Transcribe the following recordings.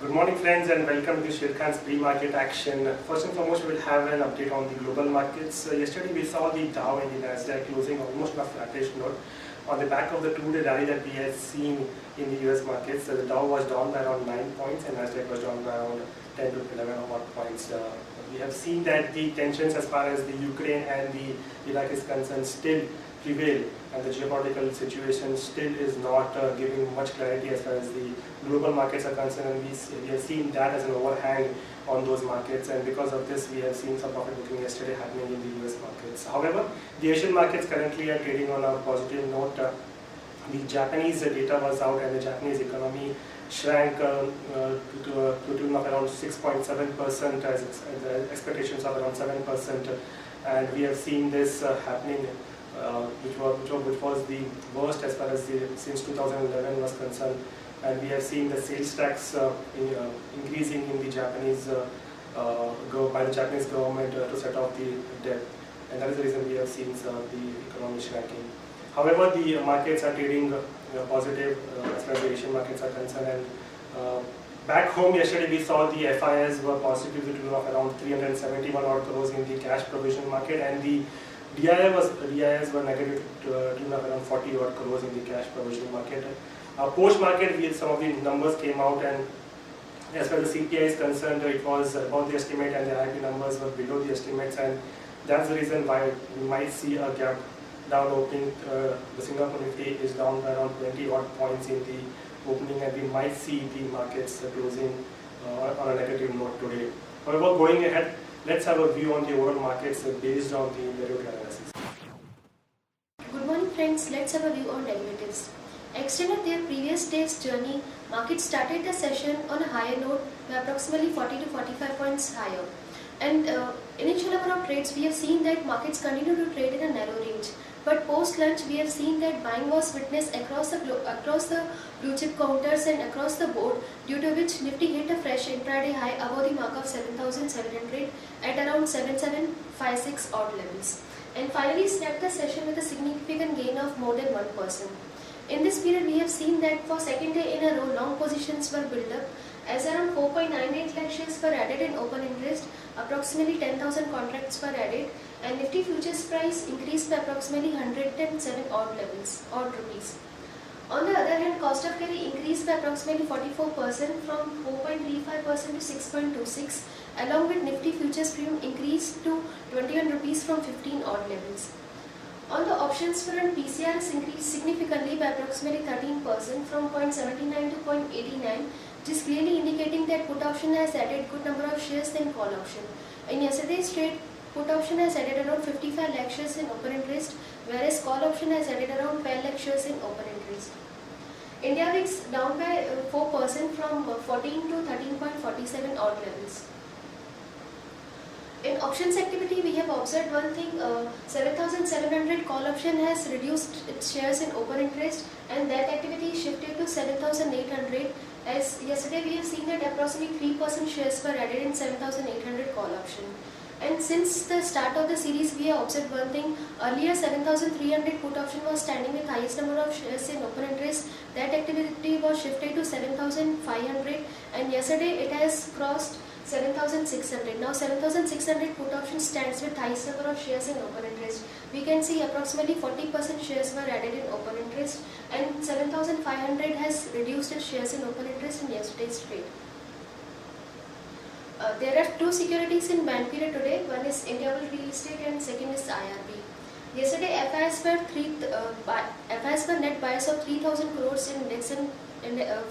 Good morning friends and welcome to Sharekhan's pre-market action. First and foremost, we will have an update on the global markets. Yesterday we saw the Dow and the Nasdaq closing almost on a flattish note on the back of the two-day rally that we had seen in the US markets. The Dow was down by around 9 points and Nasdaq was down by around 10 to 11 points. We have seen that the tensions as far as the Ukraine and the Iraq is concerned still prevail, and the geopolitical situation still is not giving much clarity as far as the global markets are concerned, and we have seen that as an overhang on those markets, and because of this we have seen some profit booking yesterday happening in the US markets. However, the Asian markets currently are trading on a positive note. The Japanese data was out and the Japanese economy shrank to a tune of around 6.7% as expectations of around 7%, and we have seen this happening which was the worst as far as since 2011 was concerned, and we have seen the sales tax increasing in the Japanese by the Japanese government to set off the debt, and that is the reason we have seen the economy shrinking. However, the markets are trading positive as far as the Asian markets are concerned, and back home yesterday we saw the FIs were positive to the tune of around 371 odd crores in the cash provision market, and the DIIs were negative to the tune of around 40 odd crores in the cash provision market. Post market, some of the numbers came out, and as far as the CPI is concerned, it was above the estimate and the IIP numbers were below the estimates, and that's the reason why we might see a gap down opening. The Singapore Nifty is down by around 20 odd points in the opening, and we might see the markets closing on a negative note today. However, going ahead, let's have a view on the overall markets based on the derivative analysis. Good morning friends, let's have a view on derivatives. Extended their previous day's journey, markets started the session on a higher note by approximately 40 to 45 points higher. And initial number of trades, we have seen that markets continue to trade in a narrow range. But post lunch, we have seen that buying was witnessed across the blue chip counters and across the board, due to which Nifty hit a fresh intraday high above the mark of 7,700 at around 7756 odd levels, and finally snapped the session with a significant gain of more than 1%. In this period, we have seen that for second day in a row, long positions were built up, as around 4.98 lakh shares were added in open interest, approximately 10,000 contracts were added, and Nifty futures price increased by approximately 107 odd rupees. On the other hand, cost of carry increased by approximately 44% from 4.35% to 6.26, along with Nifty futures premium increased to 21 rupees from 15 odd levels. On the options front, PCRs increased significantly by approximately 13% from 0.79 to 0.89, which is clearly indicating that put option has added good number of shares than call option. In yesterday's trade, put option has added around 55 lakh shares in open interest, whereas call option has added around 12 lakh shares in open interest. India VIX down by 4% from 14 to 13.47 odd levels. In options activity, we have observed one thing: 7,700 call option has reduced its shares in open interest, and that activity shifted to 7,800. As yesterday we have seen that approximately 3% shares were added in 7,800 call option. And since the start of the series, we have observed one thing: earlier 7,300 put option was standing with highest number of shares in open interest. That activity was shifted to 7,500, and yesterday it has crossed 7,600. Now 7,600 put option stands with highest number of shares in open interest. We can see approximately 40% shares were added in open interest, and 7,500 has reduced its shares in open interest in yesterday's trade. There are two securities in ban period today. One is Indiabulls Real Estate and second is IRB. Yesterday, FIs were net buyers of 3,000 crores in index and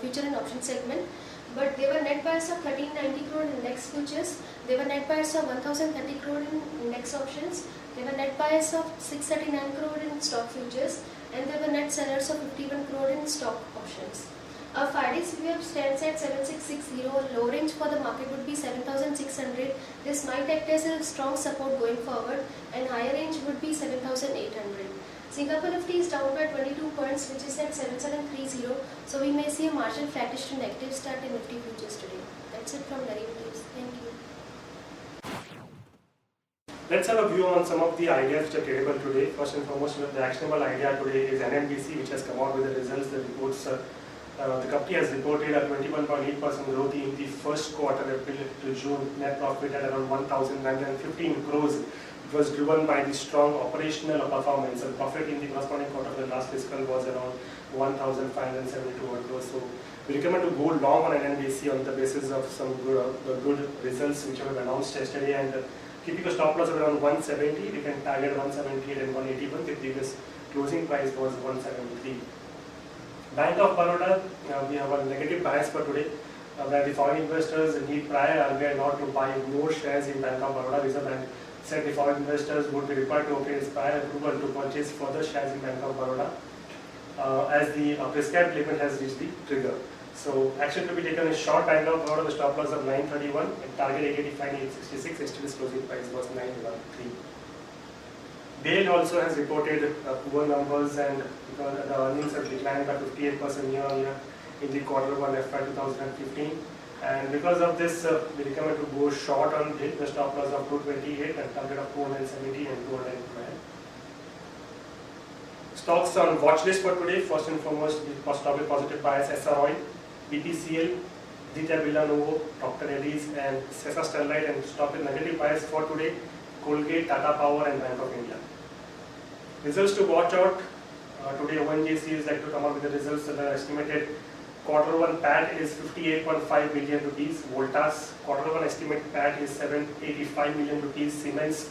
future and option segment. But they were net buyers of 1390 crore in index futures, they were net buyers of 1030 crore in index options, they were net buyers of 639 crore in stock futures, and they were net sellers of 51 crore in stock options. Our 5-day CPM stands at 7660, low range for the market would be 7600, this might act as a strong support going forward, and higher range would be 7800. Singapore Nifty is down by 22 points, which is at 7730, so we may see a marginal flattish to negative start in Nifty futures today. That's it from derivatives. Thank you. Let's have a view on some of the ideas which are tradable today. First and foremost, the actionable idea today is NMDC, which has come out with the results. The reports The company has reported a 21.8% growth in the first quarter, April to June. Net profit at around 1,915 crores. It was driven by the strong operational performance. And profit in the corresponding quarter of the last fiscal was around 1,572 crores. So we recommend to go long on NNBC on the basis of some good results which have been announced yesterday, and keeping a stop loss of around 170. We can target 178 and 181. The previous closing price was 173. Bank of Baroda, we have a negative bias for today, where the foreign investors need prior RBI not to buy more shares in Bank of Baroda. Reserve Bank said the foreign investors would be required to obtain prior approval to purchase further shares in Bank of Baroda, as the prescribed limit has reached the trigger. So action to be taken is short Bank of Baroda, the stop loss of 931 and target 885 and 866. Yesterday's closing price was 913. BEL also has reported poor numbers, and because the earnings have declined by 58% year-on-year in the quarter 1 FY 2015. And because of this, we recommend to go short on the stop loss of 228 and target of 270 and 212. Stocks on watch list for today. First and foremost, the stock with positive bias: SR Oil, BPCL, Aditya Birla Novo, Dr. Reddy's, and Sesa Sterlite. And stock with negative bias for today: Colgate, Tata Power, and Bank of India. Results to watch out. Today ONGC is like to come up with the results that are estimated. Quarter 1 PAT is 58.5 billion rupees. Voltas quarter 1 estimate PAT is 785 million rupees. Siemens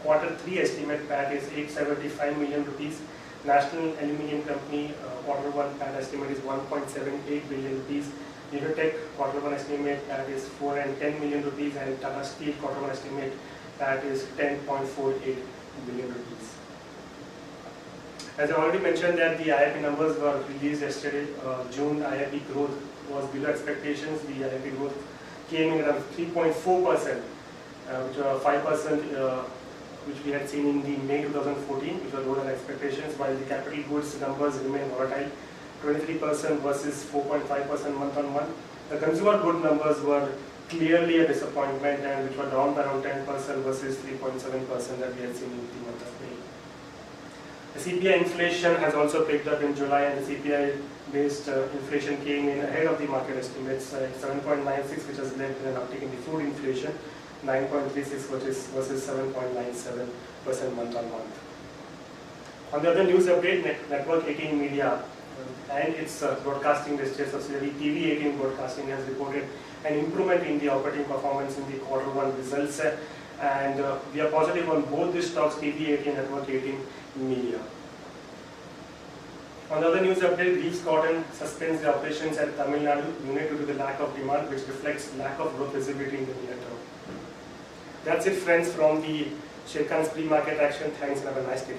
quarter 3 estimate PAT is 875 million rupees. National Aluminium Company quarter 1 PAT estimate is 1.78 billion rupees. Unitech quarter 1 estimate PAT is 410 million rupees, and Tata Steel quarter 1 estimate PAT is 10.48 billion rupees. As I already mentioned that the IIP numbers were released yesterday. June IIP growth was below expectations. The IIP growth came in at 3.4%, which were 5%, which we had seen in the May 2014, which were lower than expectations, while the capital goods numbers remain volatile, 23% versus 4.5% month on month. The consumer good numbers were clearly a disappointment, and which were down by around 10% versus 3.7% that we had seen in the month of May. The CPI inflation has also picked up in July, and the CPI-based inflation came in ahead of the market estimates at 7.96, which has led to an uptick in the food inflation, 9.36 versus 7.97% month on month. On the other news update, Network 18 Media and its broadcasting district subsidiary TV18 Broadcasting has reported an improvement in the operating performance in the quarter 1 results, and we are positive on both the stocks, TV18 and Network 18 Media. On the other news update, Reeves Cotton suspends the operations at Tamil Nadu unit due to the lack of demand, which reflects lack of growth visibility in the near term. That's it, friends, from the Sharekhan's pre-market action. Thanks and have a nice day.